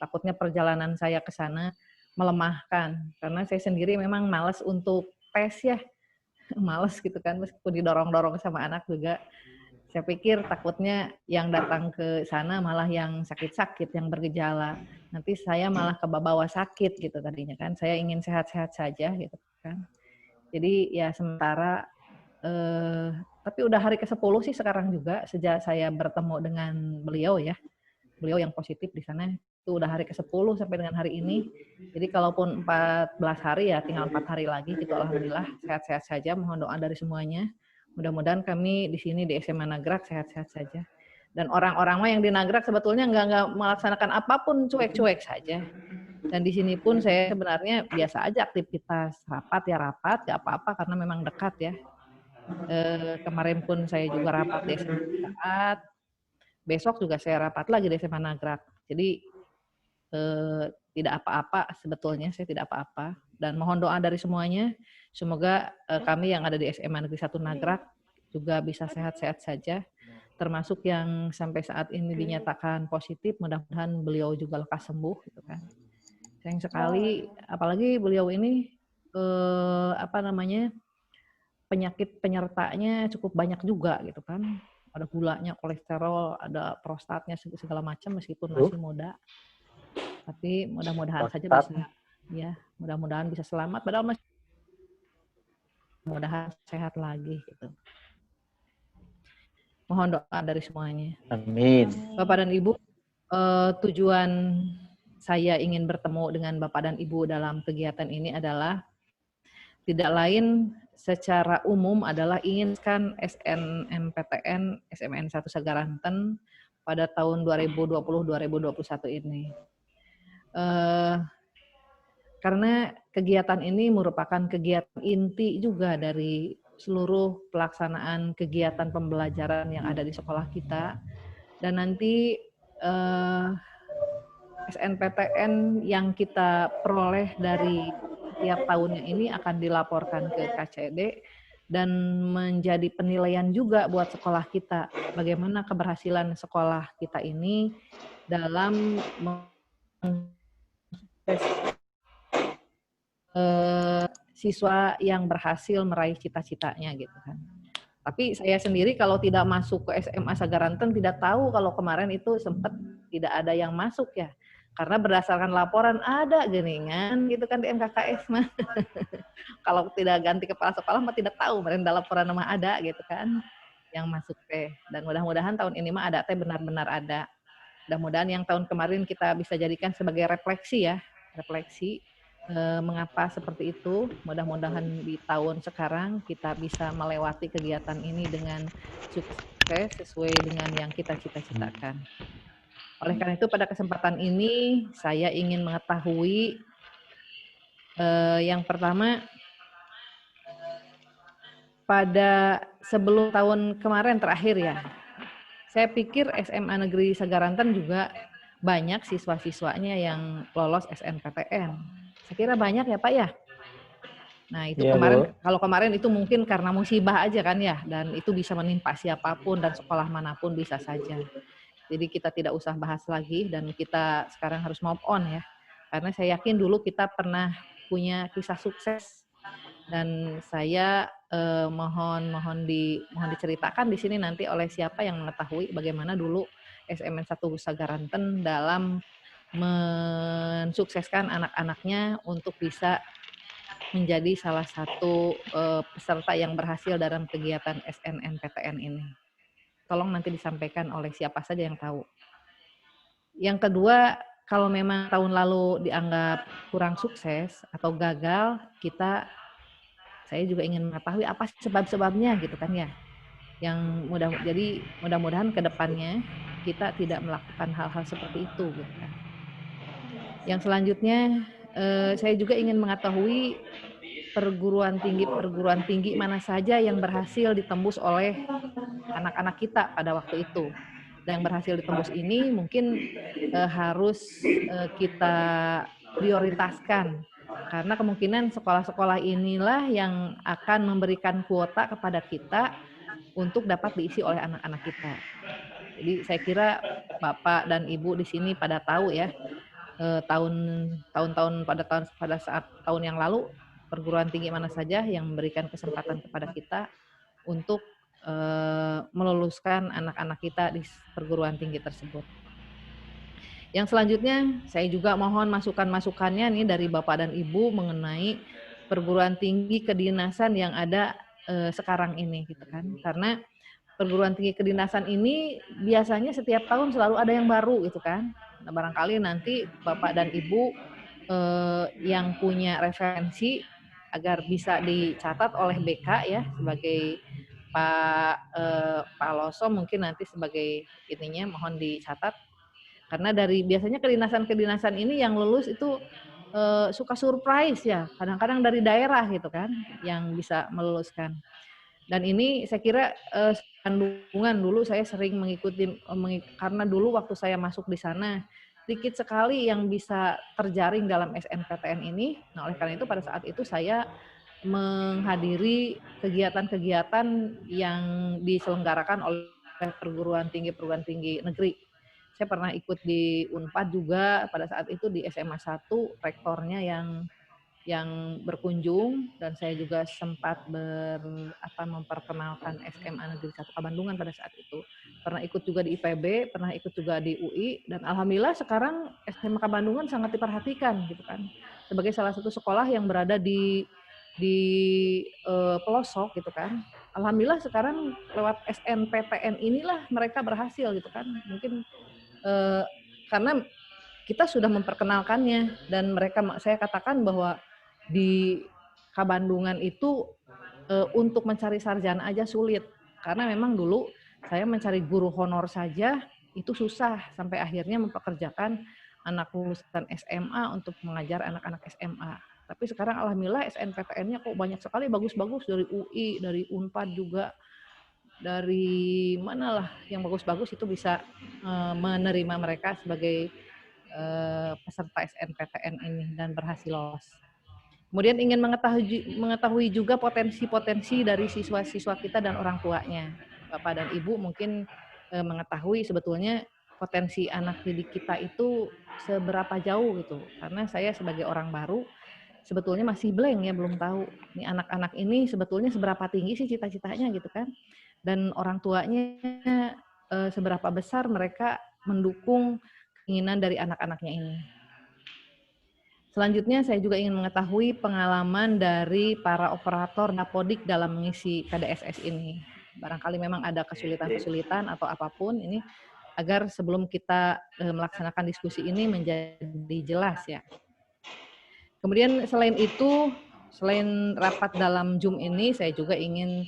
takutnya perjalanan saya ke sana melemahkan. Karena saya sendiri memang malas untuk tes ya, males gitu kan, meskipun didorong-dorong sama anak juga. Saya pikir takutnya yang datang ke sana malah yang sakit-sakit, yang bergejala. Nanti saya malah kebawa sakit gitu tadinya kan. Saya ingin sehat-sehat saja gitu kan. Jadi ya sementara, tapi udah hari ke-10 sih sekarang juga sejak saya bertemu dengan beliau ya. Beliau yang positif di sana itu udah hari ke-10 sampai dengan hari ini. Jadi kalaupun 14 hari ya tinggal 4 hari lagi gitu, alhamdulillah sehat-sehat saja. Mohon doa dari semuanya. Mudah-mudahan kami di sini di SMA Nagrak sehat-sehat saja. Dan orang-orang mah yang di Nagrak sebetulnya nggak melaksanakan apapun, cuek-cuek saja. Dan di sini pun saya sebenarnya biasa aja aktivitas, rapat ya rapat, nggak apa-apa karena memang dekat ya. Kemarin pun saya juga rapat di SMA Saat, besok juga saya rapat lagi di SMA Nagrak. Jadi tidak apa-apa sebetulnya, saya tidak apa-apa. Dan mohon doa dari semuanya, semoga kami yang ada di SMA Negeri 1 Nagrak juga bisa sehat-sehat saja. Termasuk yang sampai saat ini dinyatakan positif, mudah-mudahan beliau juga lekas sembuh gitu kan. Sayang sekali, apalagi beliau ini penyakit penyertanya cukup banyak juga gitu kan. Ada gulanya, kolesterol, ada prostatnya segala macam meskipun masih muda. Tapi mudah-mudahan saja bisa ya, mudah-mudahan bisa selamat padahal masih mudah-mudahan sehat lagi gitu. Mohon doa dari semuanya. Amin. Bapak dan Ibu, tujuan saya ingin bertemu dengan Bapak dan Ibu dalam kegiatan ini adalah tidak lain secara umum adalah inginkan SNMPTN SMN 1 Sagaranten pada tahun 2020-2021 ini. Karena kegiatan ini merupakan kegiatan inti juga dari seluruh pelaksanaan kegiatan pembelajaran yang ada di sekolah kita. Dan nanti SNPTN yang kita peroleh dari setiap tahunnya ini akan dilaporkan ke KCD dan menjadi penilaian juga buat sekolah kita. Bagaimana keberhasilan sekolah kita ini dalam siswa yang berhasil meraih cita-citanya gitu kan. Tapi saya sendiri kalau tidak masuk ke SMA Sagaranten tidak tahu kalau kemarin itu sempat tidak ada yang masuk ya. Karena berdasarkan laporan ada geningan gitu kan di MKKS mah. Kalau tidak ganti kepala sekolah mah tidak tahu, kemarin dalam laporan mah ada gitu kan yang masuk teh. Dan mudah-mudahan tahun ini mah ada teh benar-benar ada. Mudah-mudahan yang tahun kemarin kita bisa jadikan sebagai refleksi ya, refleksi mengapa seperti itu. Mudah-mudahan di tahun sekarang kita bisa melewati kegiatan ini dengan sukses sesuai dengan yang kita cita-citakan. Oleh karena itu pada kesempatan ini saya ingin mengetahui yang pertama, pada sebelum tahun kemarin terakhir ya, saya pikir SMA Negeri Sagaranten juga banyak siswa-siswanya yang lolos SNPTN. Saya kira banyak ya Pak ya. Nah itu Iya, kemarin, Bu. kalau kemarin itu mungkin karena musibah aja kan ya, dan itu bisa menimpa siapapun dan sekolah manapun bisa saja. Jadi kita tidak usah bahas lagi dan kita sekarang harus move on ya. Karena saya yakin dulu kita pernah punya kisah sukses dan saya mohon diceritakan di sini nanti oleh siapa yang mengetahui bagaimana dulu SMN 1 Sagaranten dalam mensukseskan anak-anaknya untuk bisa menjadi salah satu peserta yang berhasil dalam kegiatan SNMPTN ini. Tolong nanti disampaikan oleh siapa saja yang tahu. Yang kedua, kalau memang tahun lalu dianggap kurang sukses atau gagal, saya juga ingin mengetahui apa sih sebab-sebabnya gitu kan ya. Jadi mudah-mudahan ke depannya kita tidak melakukan hal-hal seperti itu gitu kan. Yang selanjutnya saya juga ingin mengetahui perguruan tinggi mana saja yang berhasil ditembus oleh anak-anak kita pada waktu itu. Dan yang berhasil ditembus ini mungkin harus kita prioritaskan. Karena kemungkinan sekolah-sekolah inilah yang akan memberikan kuota kepada kita untuk dapat diisi oleh anak-anak kita. Jadi saya kira Bapak dan Ibu di sini pada tahu ya, tahun-tahun pada saat tahun yang lalu, perguruan tinggi mana saja yang memberikan kesempatan kepada kita untuk meluluskan anak-anak kita di perguruan tinggi tersebut. Yang selanjutnya, saya juga mohon masukan-masukannya nih dari Bapak dan Ibu mengenai perguruan tinggi kedinasan yang ada sekarang ini, gitu kan? Karena perguruan tinggi kedinasan ini biasanya setiap tahun selalu ada yang baru, gitu kan? Nah, barangkali nanti Bapak dan Ibu yang punya referensi agar bisa dicatat oleh BK ya sebagai Pak Loso mungkin nanti sebagai ininya mohon dicatat karena dari biasanya kedinasan-kedinasan ini yang lulus itu suka surprise ya kadang-kadang dari daerah gitu kan yang bisa meluluskan dan ini saya kira kandungan dulu saya sering mengikuti karena dulu waktu saya masuk di sana sedikit sekali yang bisa terjaring dalam SNPTN ini. Nah, oleh karena itu pada saat itu saya menghadiri kegiatan-kegiatan yang diselenggarakan oleh perguruan tinggi negeri. Saya pernah ikut di Unpad juga pada saat itu di SMA 1 rektornya yang berkunjung dan saya juga sempat memperkenalkan SMA Negeri 1 Kabandungan pada saat itu. Pernah ikut juga di IPB, pernah ikut juga di UI dan alhamdulillah sekarang SMA Kabandungan sangat diperhatikan gitu kan. Sebagai salah satu sekolah yang berada di pelosok gitu kan. Alhamdulillah sekarang lewat SNPTN inilah mereka berhasil gitu kan. Mungkin karena kita sudah memperkenalkannya dan saya katakan bahwa di Kabandungan itu untuk mencari sarjana aja sulit karena memang dulu saya mencari guru honor saja itu susah sampai akhirnya mempekerjakan anak lulusan SMA untuk mengajar anak-anak SMA. Tapi sekarang alhamdulillah SNPTN-nya kok banyak sekali bagus-bagus dari UI, dari Unpad juga, dari manalah yang bagus-bagus itu bisa menerima mereka sebagai peserta SNPTN ini dan berhasil lolos. Kemudian ingin mengetahui juga potensi-potensi dari siswa-siswa kita dan orang tuanya. Bapak dan Ibu mungkin mengetahui sebetulnya potensi anak didik kita itu seberapa jauh gitu. Karena saya sebagai orang baru sebetulnya masih blank ya, belum tahu nih anak-anak ini sebetulnya seberapa tinggi sih cita-citanya gitu kan. Dan orang tuanya seberapa besar mereka mendukung keinginan dari anak-anaknya ini. Selanjutnya saya juga ingin mengetahui pengalaman dari para operator Dapodik dalam mengisi KDSS ini. Barangkali memang ada kesulitan-kesulitan atau apapun ini agar sebelum kita melaksanakan diskusi ini menjadi jelas ya. Kemudian selain itu, selain rapat dalam Zoom ini, saya juga ingin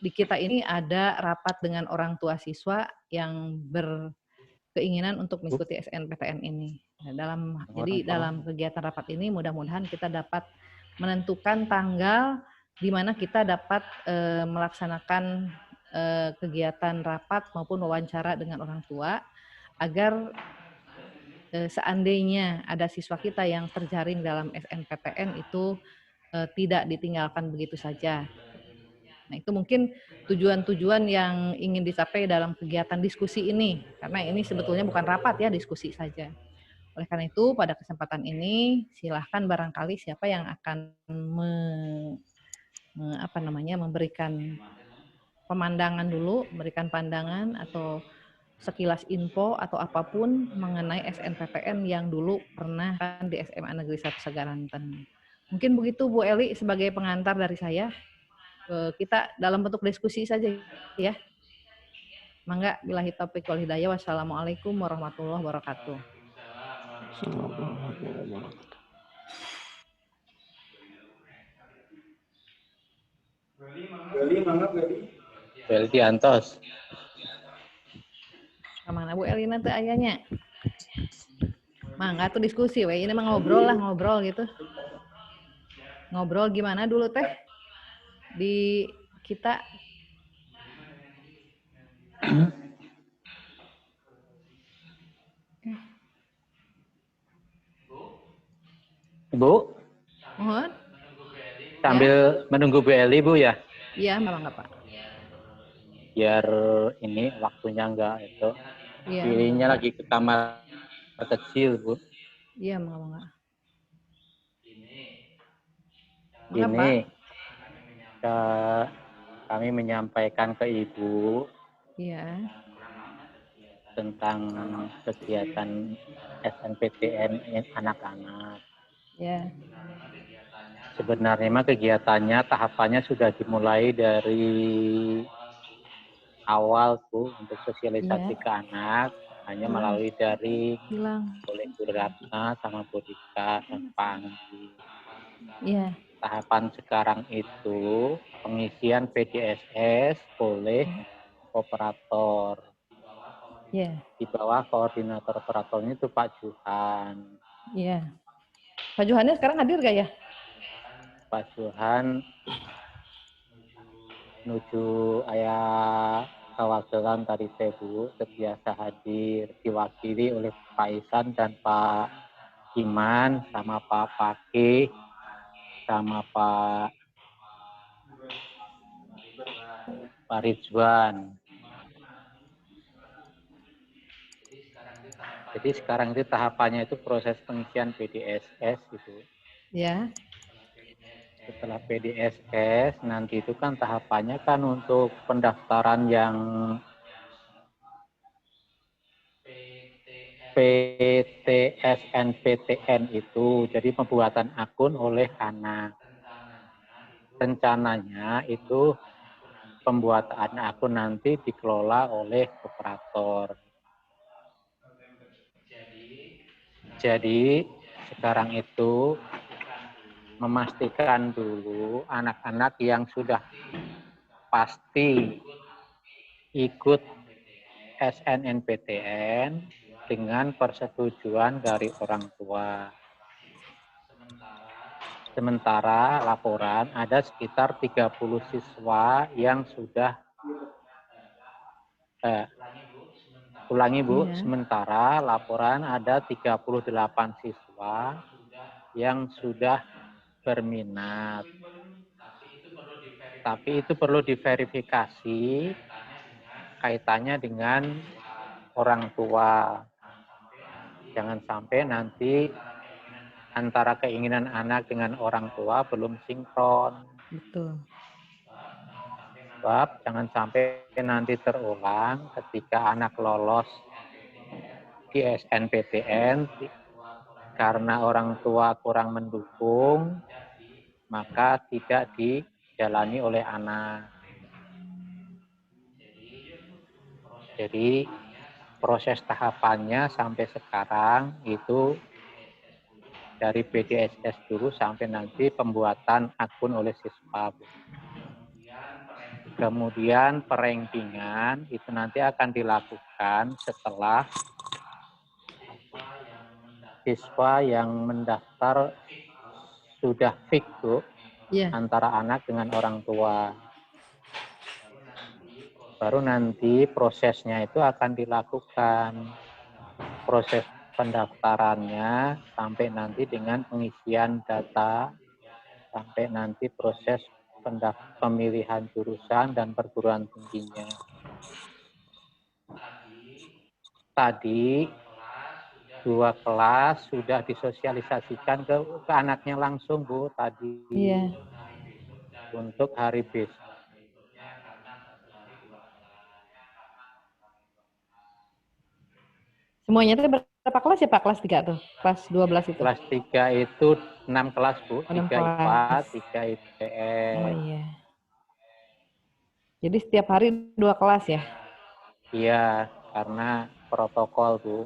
di kita ini ada rapat dengan orang tua siswa yang berkeinginan untuk mengikuti SNPTN ini. Jadi dalam kegiatan rapat ini mudah-mudahan kita dapat menentukan tanggal di mana kita dapat melaksanakan kegiatan rapat maupun wawancara dengan orang tua agar seandainya ada siswa kita yang terjaring dalam SNPTN itu tidak ditinggalkan begitu saja. Nah, itu mungkin tujuan-tujuan yang ingin dicapai dalam kegiatan diskusi ini, karena ini sebetulnya bukan rapat ya, diskusi saja. Oleh karena itu, pada kesempatan ini, silahkan barangkali siapa yang akan memberikan pemandangan dulu, memberikan pandangan atau sekilas info atau apapun mengenai SNPTN yang dulu pernah di SMA Negeri 1 Sagaranten. Mungkin begitu Bu Eli sebagai pengantar dari saya. Kita dalam bentuk diskusi saja ya. Mangga billahi taufiq wal hidayah. Wassalamualaikum warahmatullahi wabarakatuh. Belti Antos. Kemana Bu Elina tuh ayahnya? Mangga tuh diskusi, ini mah ngobrol gitu. Ngobrol gimana dulu teh di kita? Bu? Mohon. Sambil ya? Menunggu Bu Eli, Bu ya? Iya, memang nggak Pak. Biar ini waktunya enggak itu. Iya. Pilihnya lagi ke kamar kecil, Bu. Iya, Mangga. Ini Mengapa? kami menyampaikan ke Ibu Iya, tentang kegiatan SNPTN anak-anak. ya, Sebenarnya mah kegiatannya tahapannya sudah dimulai dari awal tuh untuk sosialisasi iya. ke anak, hanya Hilang, melalui dari hilang. oleh Bu Ratna sama Bu Dika dan Pak Andi. Iya, Tahapan sekarang itu pengisian PDSS oleh operator. iya, Di bawah koordinator operatornya itu Pak Juhan. iya. Pak Johannes sekarang hadir gak ya? Pak Juhan menuju ayah kawakilan tadi Bu terbiasa hadir diwakili oleh Pak Isan dan Pak Iman sama Pak Pakih sama Pak Ridwan. Jadi sekarang itu tahapannya itu proses pengisian PDSS gitu. Ya, Setelah PDSS nanti itu kan tahapannya kan untuk pendaftaran yang PTSNPTN itu, jadi pembuatan akun oleh anak. Rencananya itu pembuatan akun nanti dikelola oleh operator. Jadi sekarang itu memastikan dulu anak-anak yang sudah pasti ikut SNMPTN dengan persetujuan dari orang tua. Sementara laporan ada sekitar 30 siswa yang sudah ulangi Bu, iya, sementara laporan ada 38 siswa yang sudah berminat. Tapi itu perlu diverifikasi kaitannya dengan orang tua. Jangan sampai nanti antara keinginan anak dengan orang tua belum sinkron. betul. Sebab jangan sampai nanti terulang ketika anak lolos di SNPTN karena orang tua kurang mendukung, maka tidak dijalani oleh anak. Jadi proses tahapannya sampai sekarang itu dari PDSS dulu sampai nanti pembuatan akun oleh siswa. Kemudian perankingan itu nanti akan dilakukan setelah siswa yang mendaftar sudah fix Bu, Iya, antara anak dengan orang tua. Baru nanti prosesnya itu akan dilakukan. Proses pendaftarannya sampai nanti dengan pengisian data, sampai nanti proses pemilihan jurusan dan perguruan tingginya. Tadi 2 kelas sudah disosialisasikan ke anaknya langsung Bu tadi iya. untuk hari besok. Semuanya itu berapa kelas ya Pak? Kelas 3 tuh? Kelas 12 itu? Kelas 3 itu 6 kelas Bu, Oh, 6 3 IPA, kelas. 3 Oh IPS. iya. Jadi setiap hari 2 kelas ya? Iya, karena protokol Bu.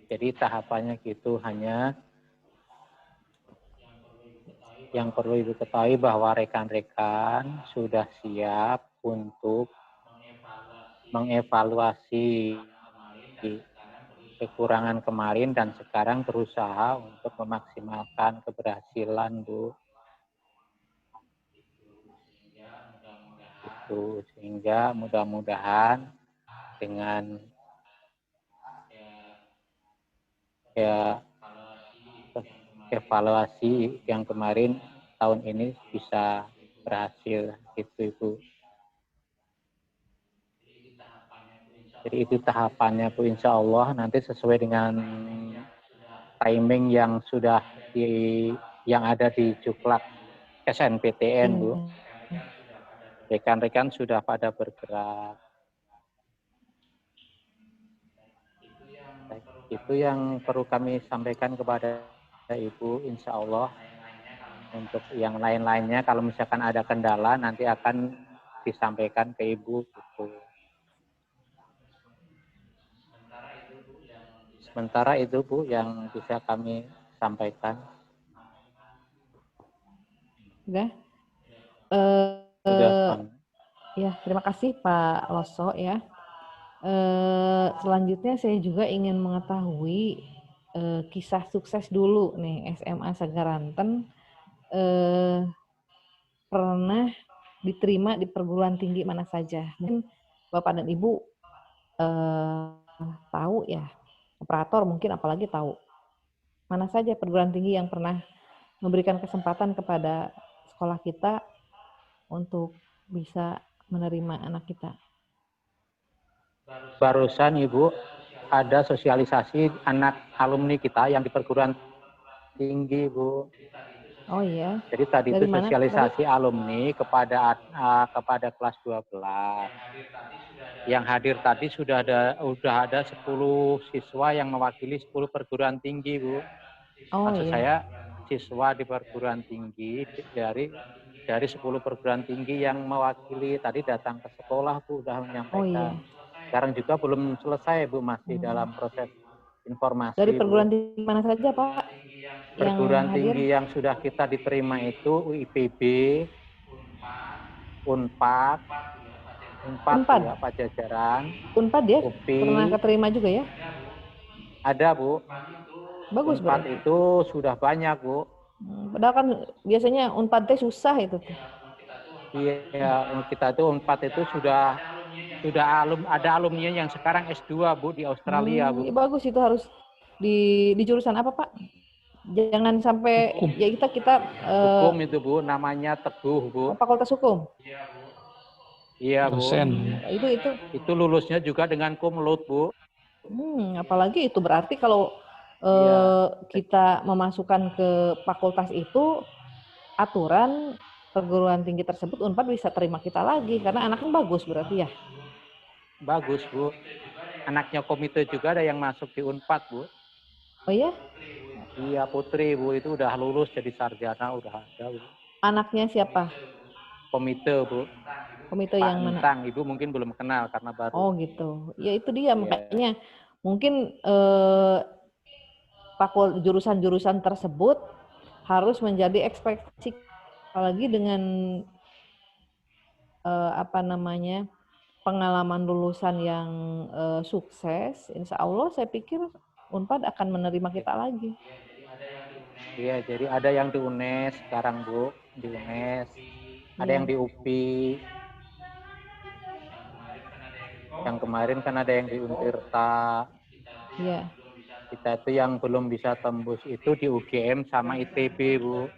Jadi tahapannya gitu, hanya yang perlu Ibu ketahui bahwa rekan-rekan sudah siap untuk mengevaluasi kekurangan kemarin dan sekarang berusaha untuk memaksimalkan keberhasilan Bu. Itu sehingga mudah-mudahan dengan ya evaluasi yang kemarin tahun ini bisa berhasil gitu Ibu. Jadi itu tahapannya Bu, insya Allah nanti sesuai dengan timing yang sudah yang ada di Juklak SNPTN Bu. Iya. Rekan-rekan sudah pada bergerak. Itu yang perlu kami sampaikan kepada Ibu, insya Allah. Untuk yang lain-lainnya, kalau misalkan ada kendala, nanti akan disampaikan ke Ibu. Gitu. Sementara itu Bu, yang bisa kami sampaikan. Udah. Sudah. Ya, terima kasih Pak Loso ya. Selanjutnya saya juga ingin mengetahui kisah sukses dulu nih SMA Sagaranten pernah diterima di perguruan tinggi mana saja. Mungkin Bapak dan Ibu tahu ya, operator mungkin apalagi tahu. Mana saja perguruan tinggi yang pernah memberikan kesempatan kepada sekolah kita untuk bisa menerima anak kita. Barusan Ibu ada sosialisasi anak alumni kita yang di perguruan tinggi Bu. Oh iya. Jadi tadi Dari itu mana sosialisasi tadi? alumni kepada kelas 12. Yang hadir tadi sudah ada 10 siswa yang mewakili 10 perguruan tinggi Bu. Oh Maksud iya. saya siswa di perguruan tinggi dari 10 perguruan tinggi yang mewakili tadi datang ke sekolah Bu, sudah Oh iya. menyampaikan. Sekarang juga belum selesai Bu, masih dalam proses Dari informasi Bu. perguruan tinggi mana saja Pak yang Perguruan hadir? tinggi yang sudah kita diterima itu UIPB, Unpad ya Pajajaran, Unpad ya? UPI, Pernah keterima juga ya? ada Bu. Bagus Unpad berarti. itu sudah banyak Bu. Padahal kan biasanya Unpad teh susah itu tuh. Iya, kita itu Unpad itu sudah ada alumni yang sekarang S2 Bu di Australia Bu. Ya bagus itu harus di jurusan apa Pak? Jangan sampai Hukum. ya kita Hukum itu Bu, namanya Teguh Bu. Fakultas Hukum. Iya Bu. Itu. Itu lulusnya juga dengan cum laude Bu. Apalagi itu berarti kalau kita memasukkan ke fakultas itu aturan perguruan tinggi tersebut Unpad bisa terima kita lagi karena anaknya bagus berarti ya. Bagus Bu. Anaknya komite juga ada yang masuk di Unpad Bu. Oh iya? Iya Putri Bu, itu udah lulus jadi sarjana, udah ada Bu. Anaknya siapa? Komite Bu. Komite Pak yang mana? Entang, Ibu mungkin belum kenal karena baru. Oh gitu. Ya itu dia makanya mungkin jurusan-jurusan tersebut harus menjadi ekspektasi apalagi dengan pengalaman lulusan yang sukses, insya Allah saya pikir Unpad akan menerima kita lagi. Iya, jadi ada yang di UNES sekarang Bu, di UNES, ada yang di UPI, yang kemarin kan ada yang di Untirta. Iya. Kita itu yang belum bisa tembus itu di UGM sama ITB Bu.